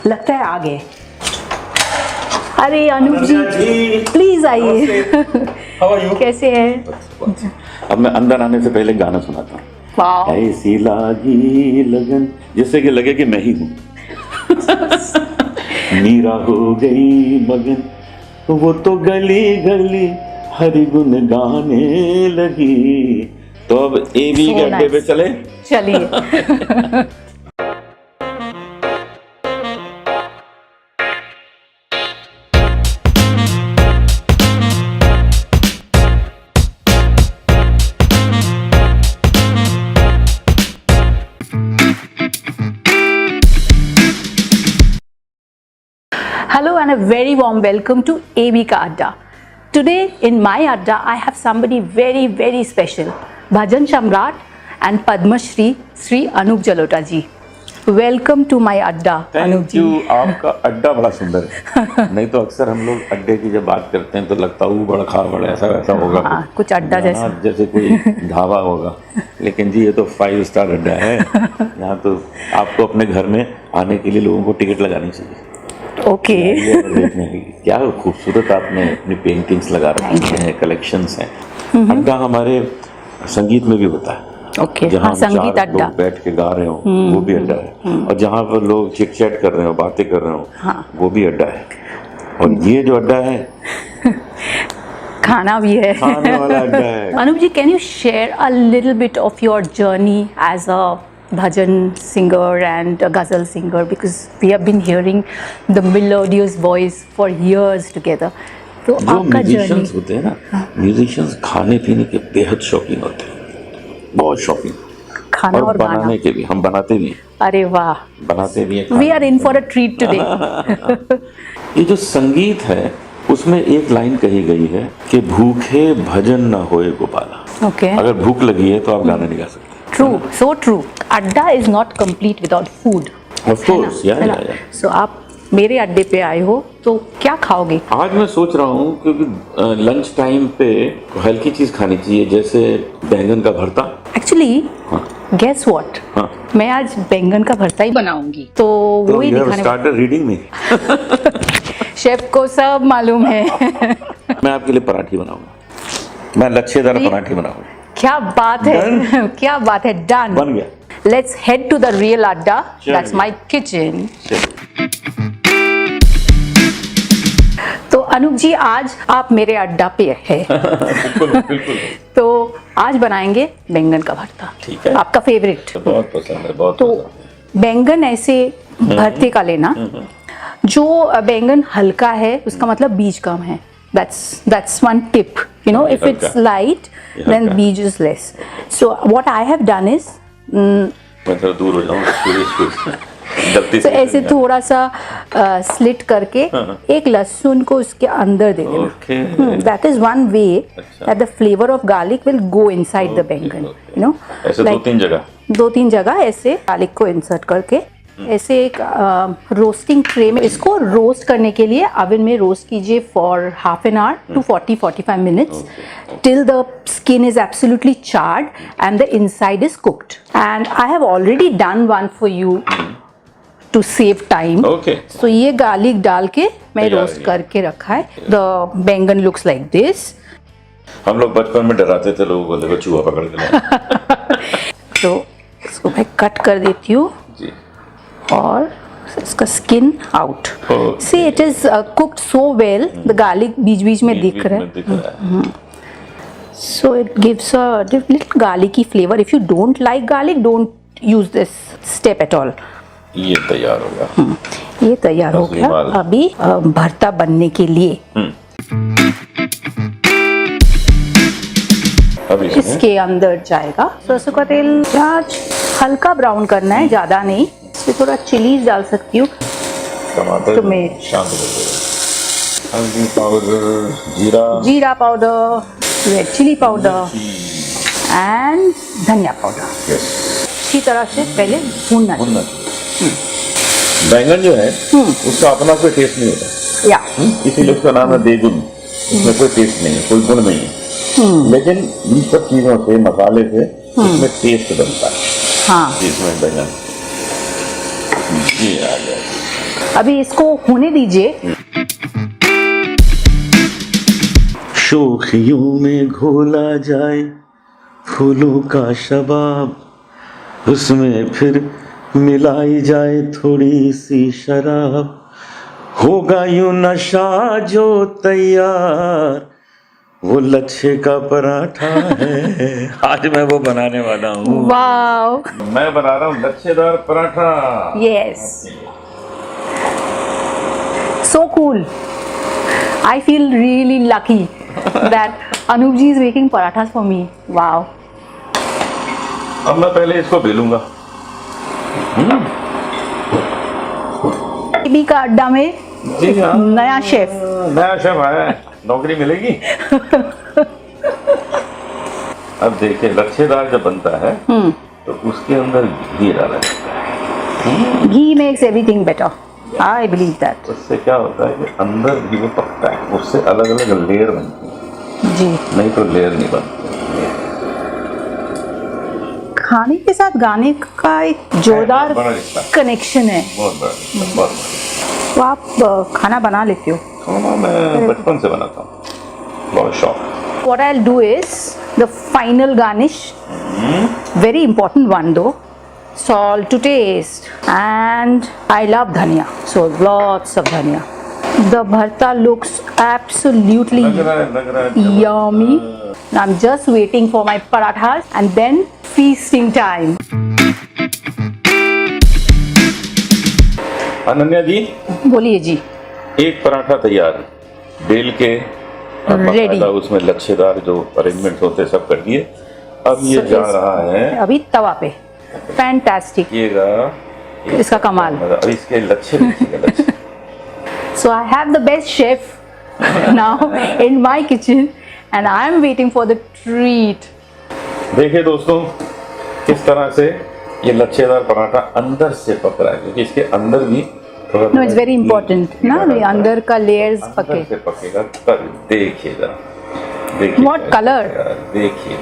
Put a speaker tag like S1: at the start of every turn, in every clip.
S1: लगता है आ गए। अरे अनूप जी प्लीज आइए। कैसे हैं?
S2: अब मैं अंदर आने से पहले गाना सुनाता हूँ।
S1: वाह,
S2: ऐसी लागी लगन, जिससे कि लगे कि मैं ही हूँ। मीरा हो गई मगन, वो तो गली गली हरि गुन गाने लगी। तो अब एबी के अड्डे पे चले,
S1: चलिए। Hello and a very warm welcome to AB Ka Adda. Today in my Adda I have somebody very special, Bhajan Samrat and Padma Shri Sri Anup Jalota ji. Welcome to my Adda.
S2: Thank you. आपका अड्डा बड़ा सुंदर है। नहीं तो अक्सर हम लोग अड्डे की जब बात करते हैं तो लगता है वो बड़ा खा बड़ा ऐसा वैसा होगा।
S1: हाँ, कुछ अड्डा
S2: जैसे कोई ढाबा होगा, लेकिन जी ये तो 5 स्टार अड्डा है। यहाँ तो आपको अपने घर में आने के लिए लोगों को टिकट लगानी चाहिए।
S1: ओके।
S2: देखने की क्या खूबसूरत आपने अपनी पेंटिंग्स लगा रखी हैं, कलेक्शंस हैं। अड्डा हमारे संगीत में भी होता है।
S1: ओके,
S2: जहाँ
S1: संगीत
S2: चार
S1: अड्डा
S2: लोग बैठ के गा रहे हो वो भी अड्डा है, और जहाँ पर लोग चिट चैट कर रहे हो, बातें कर रहे हो, वो भी अड्डा है। और ये जो अड्डा है
S1: खाना भी है,
S2: खाने वाला अड्डा है।
S1: Anup ji, can you share a little bit of your journey as a bhajan singer and a ghazal singer, because we have been hearing the melodious voice for years together. तो
S2: जो
S1: आपका
S2: म्यूजिशियंस
S1: जर्नी,
S2: होते हैं ना, musicians खाने पीने के बेहद शौकीन होते हैं, बहुत शौकीन।
S1: खाना और गाना।
S2: बनाने के भी, हम बनाते भी हैं।
S1: अरे वाह,
S2: बनाते भी हैं।
S1: we are in for a treat today.
S2: ये जो संगीत है उसमें एक लाइन कही गई है कि भूखे भजन न होए गोपाला।
S1: Okay.
S2: अगर भूख लगी है तो आप गाना नहीं गा सकते।
S1: True, so true. Adda is not complete without food.
S2: Of course,
S1: है ना? So आप मेरे अड्डे पे आए हो तो क्या खाओगे?
S2: आज मैं सोच रहा हूँ क्योंकि लंच टाइम पे हल्की चीज खानी चाहिए, जैसे बैंगन का भरता।
S1: Actually, guess what?
S2: हाँ।
S1: मैं आज बैंगन का भरता ही बनाऊंगी, तो वो ही दिखाने।
S2: स्टार्टेड रीडिंग में।
S1: शेफ को सब मालूम है।
S2: मैं आपके लिए पराठी बनाऊंगा, मैं लच्छेदार पराठी बनाऊंगा।
S1: क्या बात है, क्या बात है, डन।
S2: बन गया।
S1: Let's head to the real Adda. That's my kitchen. तो अनूप जी, आज आप मेरे अड्डा पे है।
S2: बिल्कुल।
S1: तो आज बनाएंगे बैंगन का भरता।
S2: ठीक है।
S1: आपका फेवरेट।
S2: बहुत पसंद है, बहुत
S1: तो
S2: पसंद है।
S1: बैंगन ऐसे भरते का लेना, जो बैंगन हल्का है उसका मतलब बीज कम है। That's one tip. You know, if it's light, then बीज is less. So what I have done is,
S2: मैं थोड़ा दूर हो जाऊँ, गलती
S1: तो
S2: से
S1: ऐसे थोड़ा सा स्लिट करके एक लहसुन को उसके अंदर दे देना।
S2: Okay.
S1: That is one way that the flavor of garlic will go inside the बैंगन। You know,
S2: ऐसे
S1: दो तीन जगह ऐसे गार्लिक को इंसर्ट करके ऐसे एक रोस्टिंग ट्रे में इसको रोस्ट करने के लिए ओवन में रोस्ट कीजिए for half an hour to 40-45 minutes till the skin is absolutely charred and the inside is cooked. And I have already done one for you to save time.
S2: Okay.
S1: So ये garlic डाल के मैं roast करके रखा है। The बैंगन looks like this.
S2: हम लोग बचपन में डराते थे लोगों को, देखो चूहा पकड़ के लाया।
S1: तो इसको मैं कट कर देती हूँ और इसका skin out. See it is cooked so well, the garlic बीच बीच में दिख रहा है, so it gives a little garlicky flavour. If you don't like garlic, don't use this step at all.
S2: ये तैयार हो गया।
S1: ये तैयार हो गया। अभी भरता बनने के लिए इसके अंदर जाएगा सरसों का तेल। प्याज हल्का ब्राउन करना है, ज्यादा नहीं। इसमें थोड़ा चिलीज डाल सकती हूँ,
S2: टमाटर, हल्दी पाउडर, जीरा
S1: powder, red chilli powder and धनिया पाउडर। अच्छी तरह से पहले भूनना चाहिए।
S2: बैंगन जो है उसका अपना कोई टेस्ट नहीं होता,
S1: या
S2: इसीलिए उसका नाम है बेगुन। उसमें कोई टेस्ट नहीं है, कोई गुण नहीं है, लेकिन इन सब चीजों से, मसाले से उसमें टेस्ट बनता है।
S1: हाँ,
S2: इसमें बैंगन ये आ गया।
S1: अभी इसको होने दीजिए।
S2: शोखियों में घोला जाए फूलों का शबाब, उसमें फिर मिलाई जाए थोड़ी सी शराब, होगा यूं नशा जो तैयार, वो लच्छे का पराठा है। आज मैं वो बनाने वाला हूँ।
S1: वाओ,
S2: मैं बना रहा हूँ लच्छेदार paratha.
S1: Yes, so cool. I feel really lucky that Anup ji is making parathas for me. Wow.
S2: अब मैं पहले इसको बेलूंगा।
S1: एबी का अड्डा में
S2: जी हाँ,
S1: नया शेफ
S2: है, नौकरी मिलेगी। अब देखिए लच्छेदार जब बनता है तो उसके अंदर घी डाला जाता है।
S1: Ghee makes everything better, I believe that.
S2: उससे क्या होता है कि अंदर घी में पकता है, उससे अलग अलग लेयर बनती है
S1: जी,
S2: नहीं तो लेयर नहीं बनती।
S1: खाने के साथ गाने का एक जोरदार
S2: बड़ा रिश्ता।
S1: कनेक्शन है।
S2: बहुत बड़ा।
S1: तो आप खाना बना लेते हो?
S2: खाना मैं बचपन से बनाता हूँ, बहुत शौक।
S1: What I'll do is the final garnish, very important one though, salt to taste, and I love dhania, so lots of dhania. The bharta looks absolutely
S2: लग रहा है
S1: yummy. I'm just waiting for my parathas and then feasting time.
S2: Ananya जी,
S1: बोलिए जी।
S2: एक पराठा तैयार, bell के
S1: Ready.
S2: उसमें लच्छेदार जो arrangement होते हैं सब कर दिए। अब ये जा रहा है
S1: अभी तवा पे। फैंटास्टिक, इसका कमाल।
S2: अब इसके लच्छे
S1: So I have the best chef now in my kitchen and I am waiting for the treat.
S2: देखिए दोस्तों किस तरह से ये लच्छेदार पराठा अंदर से पक रहा है, क्योंकि इसके अंदर भी थोड़ा
S1: No, it's very important ना, ये अंदर का layers पके।
S2: अंदर से पकेगा तब देखिए जरा।
S1: What color?
S2: देखिए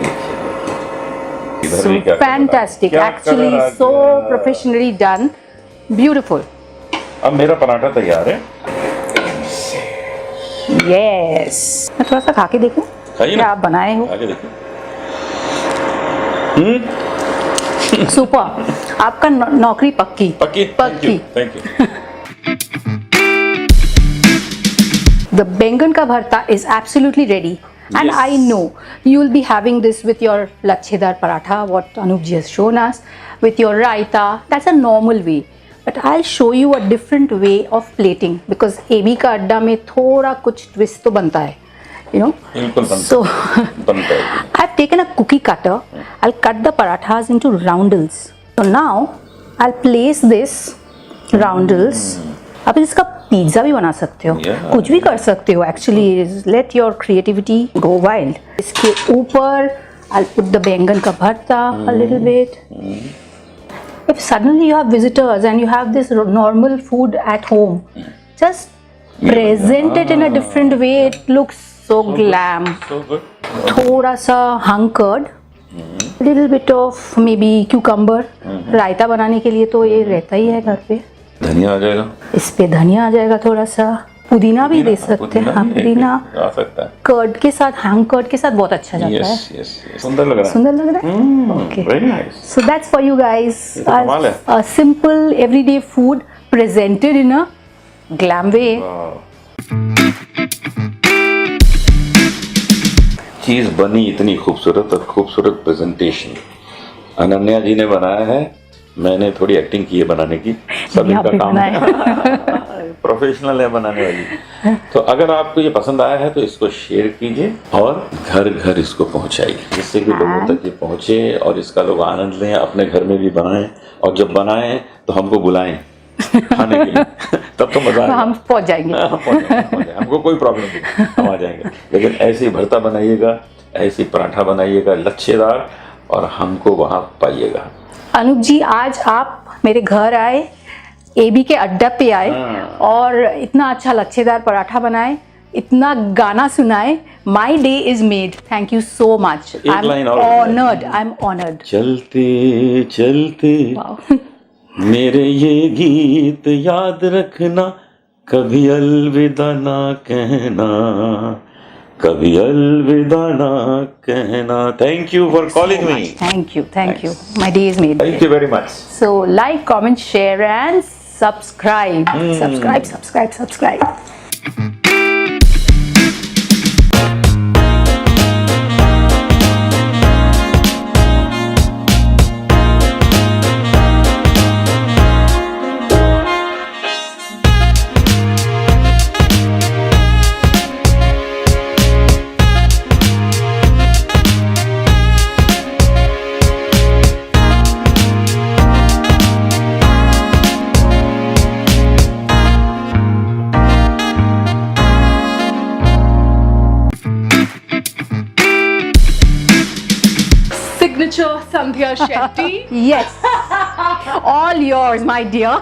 S2: इधर
S1: So
S2: भी क्या
S1: fantastic,
S2: क्या
S1: actually
S2: color आ
S1: so
S2: गया।
S1: professionally done, beautiful.
S2: अब मेरा पराठा तैयार है।
S1: Yes. मैं थोड़ा सा खा के देखूं
S2: खाइए
S1: क्या
S2: ना।
S1: आप बनाए हो।
S2: आगे देखिए।
S1: सुपर, आपका नौकरी पक्की
S2: पक्की। Thank you.
S1: The bengan ka bharta is absolutely ready, and
S2: Yes.
S1: I know you will be having this with your lachhedar paratha, what Anup ji has shown us, with your raita. That's a normal way, but I'll show you a different way of plating because AB ka adda में थोड़ा कुछ twist तो बनता है, you know.
S2: बिल्कुल बनता
S1: So
S2: बनता है।
S1: I've taken a cookie cutter. I'll cut the parathas into roundels. So now I'll place this roundels. आप इसका पिज्जा भी बना सकते हो,
S2: Yeah.
S1: कुछ भी कर सकते हो actually, let your creativity go wild. इसके ऊपर I'll put the बैंगन का भरता a little bit. If suddenly you have visitors and you have this normal food at home, just present it in a different way. It looks so glam.
S2: So good.
S1: थोड़ा सा hung curd, little bit of maybe cucumber. रायता बनाने के लिए तो ये रहता ही है घर पे।
S2: धनिया आ जाएगा,
S1: इस पे धनिया आ जाएगा, थोड़ा सा पुदीना भी दे सकते हैं। हाँ, पुदीना
S2: आ सकता है।
S1: कर्ड के साथ, हैंग कर्ड के साथ बहुत अच्छा जाता है।
S2: यस यस, सुंदर लग रहा है।
S1: सुंदर लग रहा है। Okay,
S2: very nice.
S1: So that's for you guys,
S2: ये तो कमाल है।
S1: a simple everyday food presented in a glam way.
S2: चीज बनी इतनी खूबसूरत और खूबसूरत प्रेजेंटेशन अनन्या जी ने बनाया है। मैंने थोड़ी एक्टिंग की है बनाने की, सब
S1: यहाँ
S2: इनका
S1: पे
S2: काम है।
S1: बनाया।
S2: प्रोफेशनल है बनाने वाली। तो अगर आपको ये पसंद आया है तो इसको शेयर कीजिए और घर घर इसको पहुंचाइए, जिससे कि लोगों तक ये पहुंचे और इसका लोग आनंद लें, अपने घर में भी बनाएं, और जब बनाएं तो हमको बुलाएं खाने के लिए। तब तो मजा आएगा।
S1: हम पहुंच जाएंगे।
S2: पहुंच जाएंगे। हमको कोई प्रॉब्लम नहीं, हम आ जाएंगे। लेकिन ऐसे ही भरता बनाइएगा, ऐसे ही पराठा बनाइएगा लच्छेदार, और हमको वहाँ पाइएगा।
S1: अनूप जी, आज आप मेरे घर आए, एबी के अड्डा पे आए और इतना अच्छा लच्छेदार पराठा बनाए, इतना गाना सुनाए। My day is made. Thank you so much. I am honoured, I am honoured.
S2: चलते चलते मेरे ये गीत याद रखना, कभी अलविदा ना कहना, कभी अलविदा ना कहना. Thank you for calling me.
S1: Thank you, thank you. My day is made.
S2: Thank you very much.
S1: So like, comment, share and subscribe. Subscribe.
S3: Signature Sandhya Shetty.
S1: Yes. All yours, my dear.